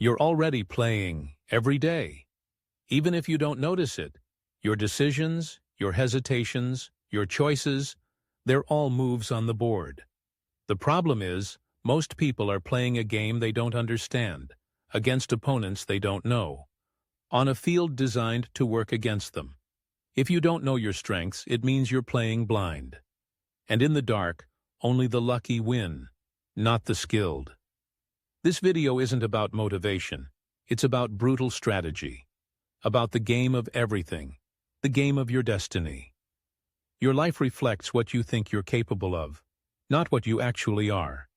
You're already playing every day. Even if you don't notice it, your decisions, your hesitations, your choices, they're all moves on the board. The problem is, most people are playing a game they don't understand, against opponents they don't know, on a field designed to work against them. If you don't know your strengths, it means you're playing blind. And in the dark, only the lucky win, not the skilled. This video isn't about motivation. It's about brutal strategy. About the game of everything. The game of your destiny. Your life reflects what you think you're capable of, not what you actually are.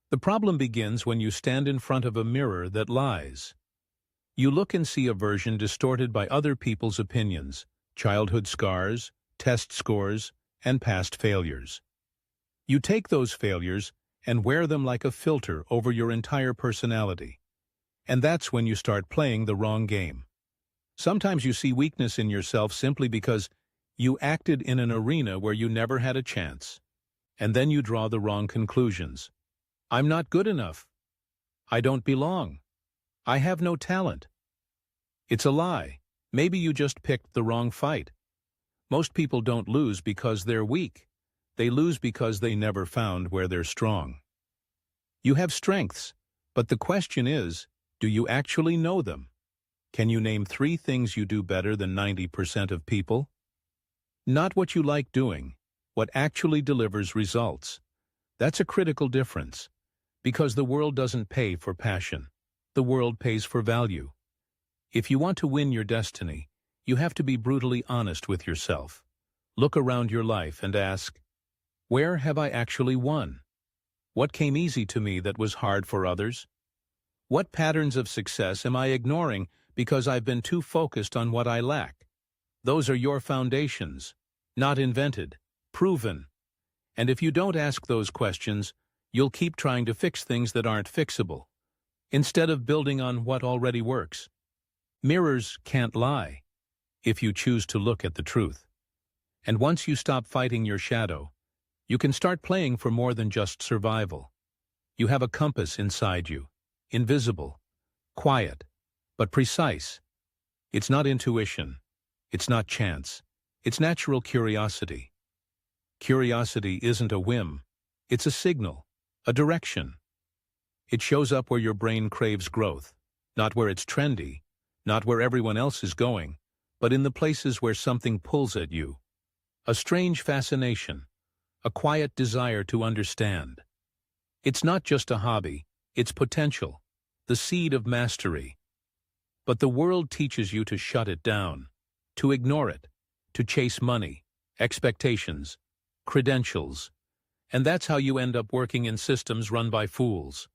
The problem begins when you stand in front of a mirror that lies. You look and see a version distorted by other people's opinions, childhood scars, test scores, and past failures. You take those failures and wear them like a filter over your entire personality. And that's when you start playing the wrong game. Sometimes you see weakness in yourself simply because you acted in an arena where you never had a chance. And then you draw the wrong conclusions. I'm not good enough. I don't belong. I have no talent. It's a lie. Maybe you just picked the wrong fight. Most people don't lose because they're weak. They lose because they never found where they're strong. You have strengths, but the question is, do you actually know them? Can you name 3 things you do better than 90% of people? Not what you like doing, what actually delivers results. That's a critical difference, because the world doesn't pay for passion. The world pays for value. If you want to win your destiny, you have to be brutally honest with yourself. Look around your life and ask, where have I actually won? What came easy to me that was hard for others? What patterns of success am I ignoring because I've been too focused on what I lack? Those are your foundations, not invented, proven. And if you don't ask those questions, you'll keep trying to fix things that aren't fixable, instead of building on what already works. Mirrors can't lie, if you choose to look at the truth. And once you stop fighting your shadow, you can start playing for more than just survival. You have a compass inside you, invisible, quiet, but precise. It's not intuition. It's not chance. It's natural curiosity. Curiosity isn't a whim. It's a signal, a direction. It shows up where your brain craves growth, not where it's trendy, not where everyone else is going, but in the places where something pulls at you. A strange fascination. A quiet desire to understand. It's not just a hobby, it's potential, the seed of mastery. But the world teaches you to shut it down, to ignore it, to chase money, expectations, credentials. And that's how you end up working in systems run by fools.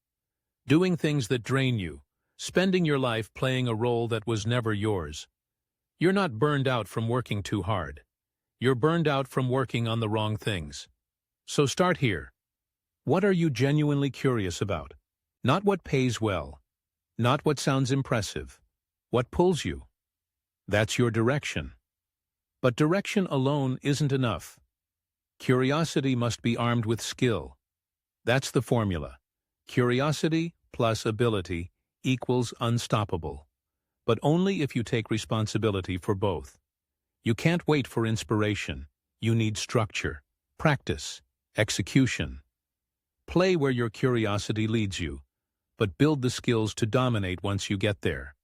Doing things that drain you, spending your life playing a role that was never yours. You're not burned out from working too hard. You're burned out from working on the wrong things. So start here. What are you genuinely curious about? Not what pays well. Not what sounds impressive. What pulls you? That's your direction. But direction alone isn't enough. Curiosity must be armed with skill. That's the formula. Curiosity plus ability equals unstoppable. But only if you take responsibility for both. You can't wait for inspiration. You need structure, practice, execution. Play where your curiosity leads you, but build the skills to dominate once you get there.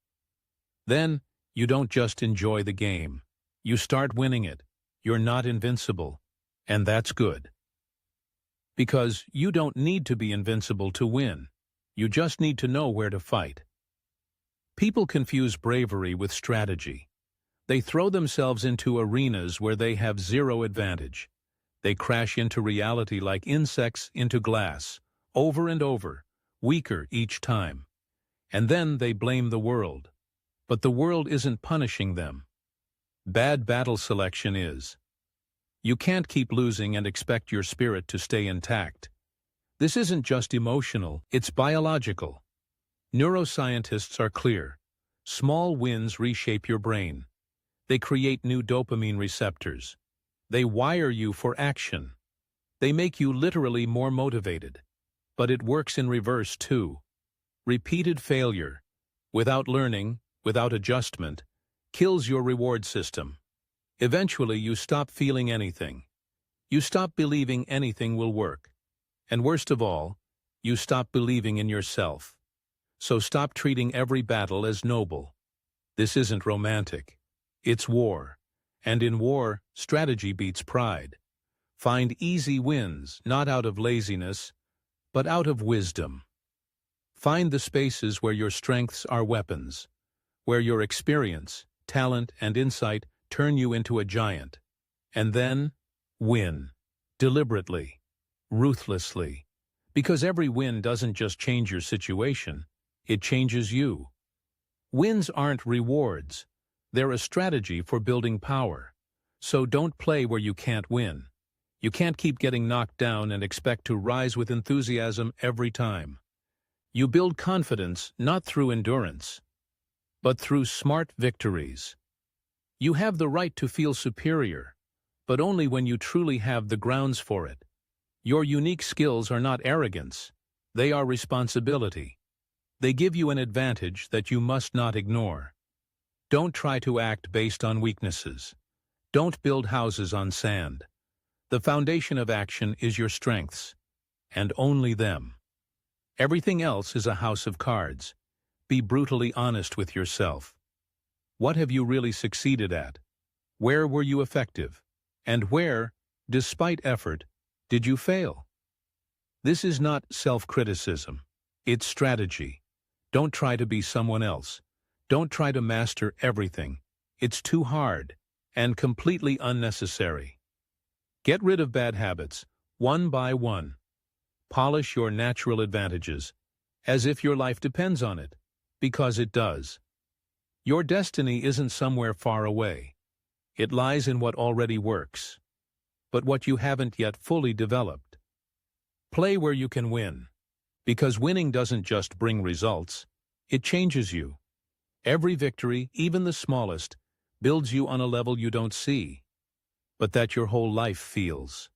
Then, you don't just enjoy the game. You start winning it. You're not invincible, and that's good. Because you don't need to be invincible to win. You just need to know where to fight. People confuse bravery with strategy. They throw themselves into arenas where they have zero advantage. They crash into reality like insects into glass, over and over, weaker each time. And then they blame the world. But the world isn't punishing them. Bad battle selection is. You can't keep losing and expect your spirit to stay intact. This isn't just emotional, it's biological. Neuroscientists are clear. Small wins reshape your brain. They create new dopamine receptors. They wire you for action. They make you literally more motivated. But it works in reverse too. Repeated failure, without learning, without adjustment, kills your reward system. Eventually, you stop feeling anything. You stop believing anything will work. And worst of all, you stop believing in yourself. So stop treating every battle as noble. This isn't romantic. It's war. And in war, strategy beats pride. Find easy wins, not out of laziness, but out of wisdom. Find the spaces where your strengths are weapons, where your experience, talent, and insight turn you into a giant. And then, win. Deliberately. Ruthlessly. Because every win doesn't just change your situation, it changes you. Wins aren't rewards. They're a strategy for building power. So don't play where you can't win. You can't keep getting knocked down and expect to rise with enthusiasm every time. You build confidence not through endurance, but through smart victories. You have the right to feel superior, but only when you truly have the grounds for it. Your unique skills are not arrogance. They are responsibility. They give you an advantage that you must not ignore. Don't try to act based on weaknesses. Don't build houses on sand. The foundation of action is your strengths, and only them. Everything else is a house of cards. Be brutally honest with yourself. What have you really succeeded at? Where were you effective? And where, despite effort, did you fail? This is not self-criticism. It's strategy. Don't try to be someone else. Don't try to master everything. It's too hard and completely unnecessary. Get rid of bad habits, one by one. Polish your natural advantages, as if your life depends on it, because it does. Your destiny isn't somewhere far away. It lies in what already works, but what you haven't yet fully developed. Play where you can win, because winning doesn't just bring results, it changes you. Every victory, even the smallest, builds you on a level you don't see, but that your whole life feels.